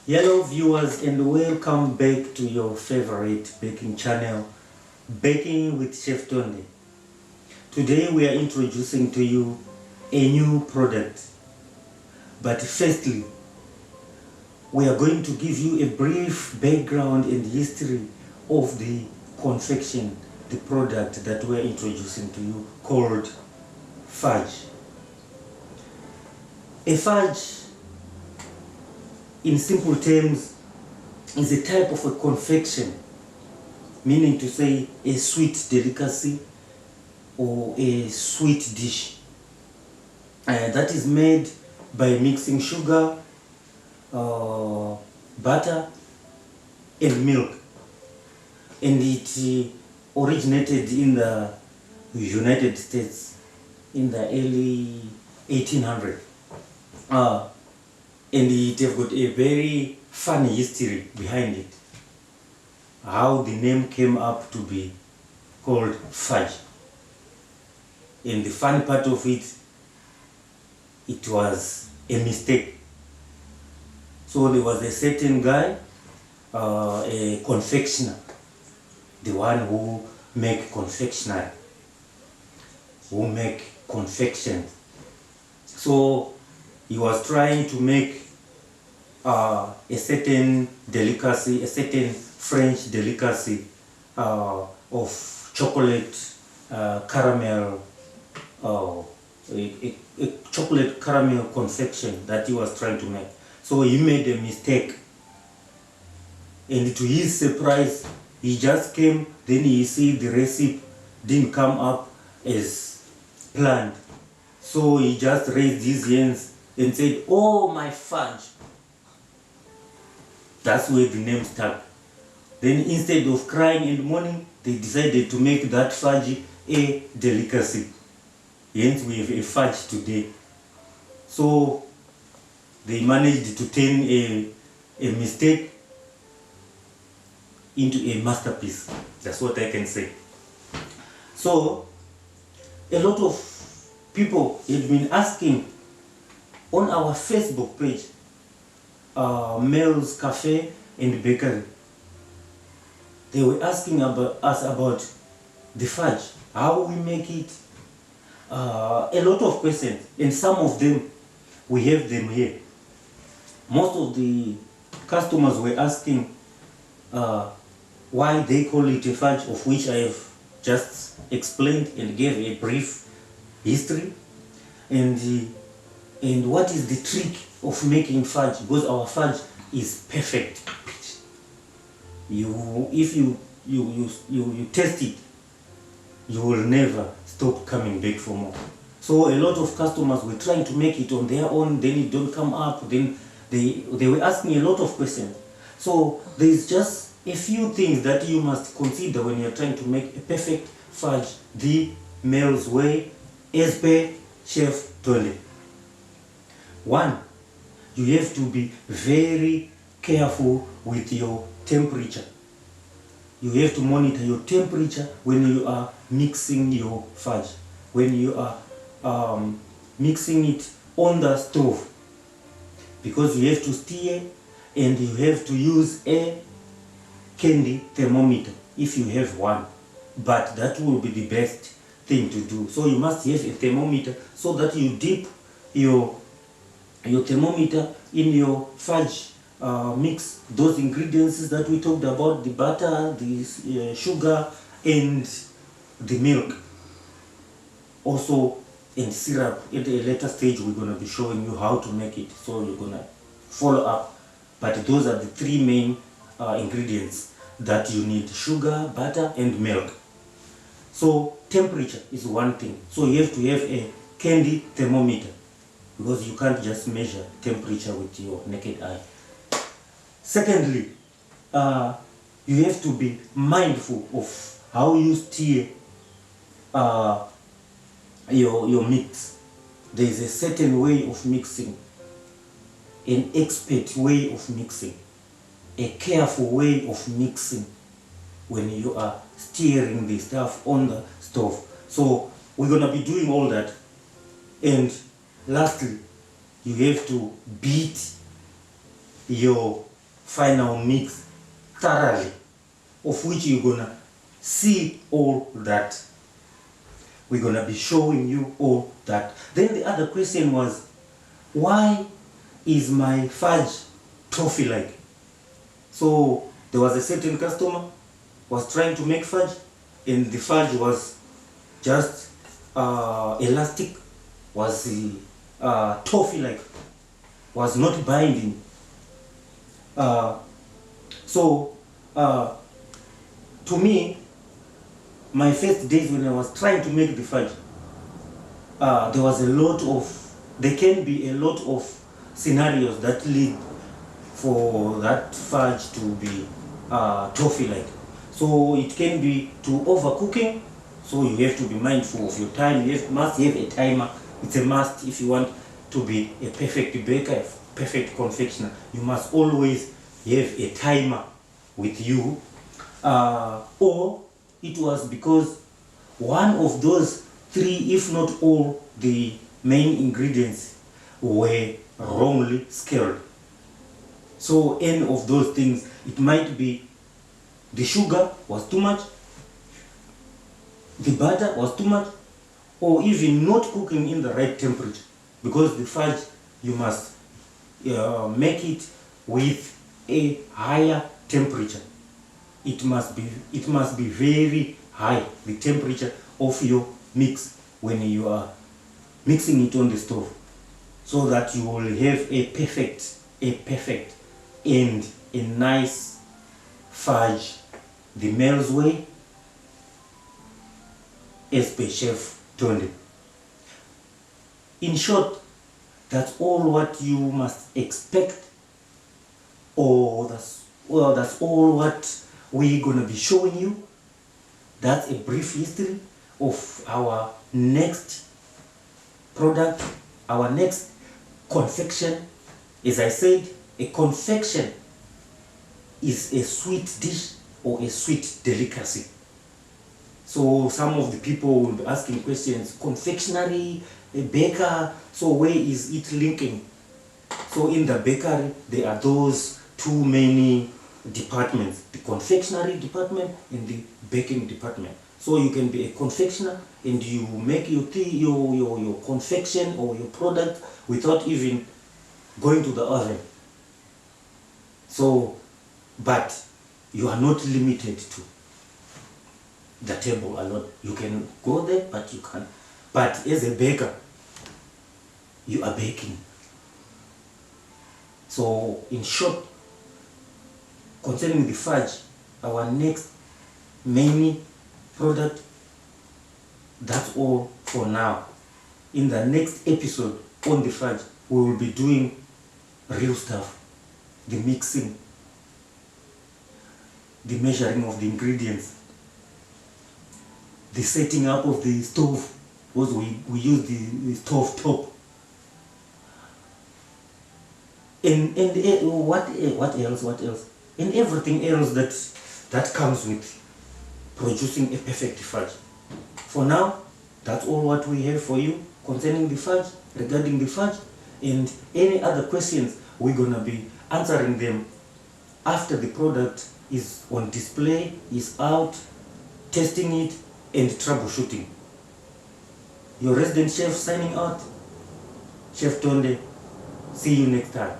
Hello viewers, and welcome back to your favorite baking channel, Baking with Chef Tonde. Today we are introducing to you a new product. But firstly, we are going to give you a brief background and history of the confection, the product that we are introducing to you, called fudge. A fudge, in simple terms, is a type of a confection, meaning to say a sweet delicacy or a sweet dish that is made by mixing sugar, butter and milk, and it originated in the United States in the early 1800s. And it have got a very funny history behind it, how the name came up to be called fudge. And the funny part of it, it was a mistake. So there was a certain guy, a confectioner, the one who make confectionery, who make confection. So he was trying to make a certain delicacy, a certain French delicacy of chocolate caramel, a chocolate caramel confection that he was trying to make. So he made a mistake, and to his surprise, he just came, then he see the recipe didn't come up as planned. So he just raised his hands and said, "Oh, my fudge." That's where the name stuck. Then instead of crying in the morning, they decided to make that fudge a delicacy. Hence we have a fudge today. So they managed to turn a mistake into a masterpiece. That's what I can say. So a lot of people have been asking on our Facebook page, Mel's Cafe and Bakery. They were asking us about the fudge, how we make it. A lot of questions, and some of them we have them here. Most of the customers were asking why they call it a fudge, of which I have just explained and gave a brief history, and what is the trick of making fudge, because our fudge is perfect. If you test it, you will never stop coming back for more. So a lot of customers were trying to make it on their own, then it don't come up, then they were asking a lot of questions. So there is just a few things that you must consider when you're trying to make a perfect fudge the Mel's way, as per Chef Tonde. One, you have to be very careful with your temperature. You have to monitor your temperature when you are mixing your fudge, when you are mixing it on the stove, because you have to stir and you have to use a candy thermometer if you have one, but that will be the best thing to do. So you must have a thermometer so that you dip your thermometer in your fudge mix, those ingredients that we talked about, the butter, the sugar and the milk, also in syrup. At a later stage we're going to be showing you how to make it, so you're going to follow up. But those are the three main ingredients that you need: sugar, butter and milk. So temperature is one thing, so you have to have a candy thermometer, because you can't just measure temperature with your naked eye. Secondly, you have to be mindful of how you stir your mix. There is a certain way of mixing, an expert way of mixing, a careful way of mixing when you are stirring the stuff on the stove. So we're going to be doing all that. And lastly, you have to beat your final mix thoroughly, of which you're gonna see all that. We're gonna be showing you all that. Then the other question was, why is my fudge toffee-like? So there was a certain customer was trying to make fudge, and the fudge was just elastic, was toffee-like, was not binding. To me, my first days when I was trying to make the fudge, there can be a lot of scenarios that lead for that fudge to be toffee-like. So it can be to overcooking, so you have to be mindful of your time. You must have a timer. It's a must if you want to be a perfect baker, a perfect confectioner. You must always have a timer with you. Or it was because one of those three, if not all, the main ingredients were wrongly scaled. So any of those things, it might be the sugar was too much, the butter was too much, or even not cooking in the right temperature. Because the fudge, you must make it with a higher temperature. It must be very high, the temperature of your mix when you are mixing it on the stove, so that you will have a perfect and a nice fudge the Mel's way, as per Chef Tonde. In short, that's all what you must expect, or that's all what we're gonna be showing you. That's a brief history of our next product, our next confection. As I said, a confection is a sweet dish or a sweet delicacy. So some of the people will be asking questions, confectionery, a baker, so where is it linking? So in the bakery, there are those two many departments, the confectionery department and the baking department. So you can be a confectioner and you make your confection or your product without even going to the oven. So, but you are not limited to the table alone. You can go there, but you can. But as a baker, you are baking. So in short, concerning the fudge, our next main product, that's all for now. In the next episode on the fudge, we will be doing real stuff, the mixing, the measuring of the ingredients, the setting up of the stove, because we use the stove top. And what else? And everything else that comes with producing a perfect fudge. For now, that's all what we have for you concerning the fudge, regarding the fudge, and any other questions, we're gonna be answering them after the product is on display, is out, testing it, and troubleshooting. Your resident chef signing out, Chef Tonde. See you next time.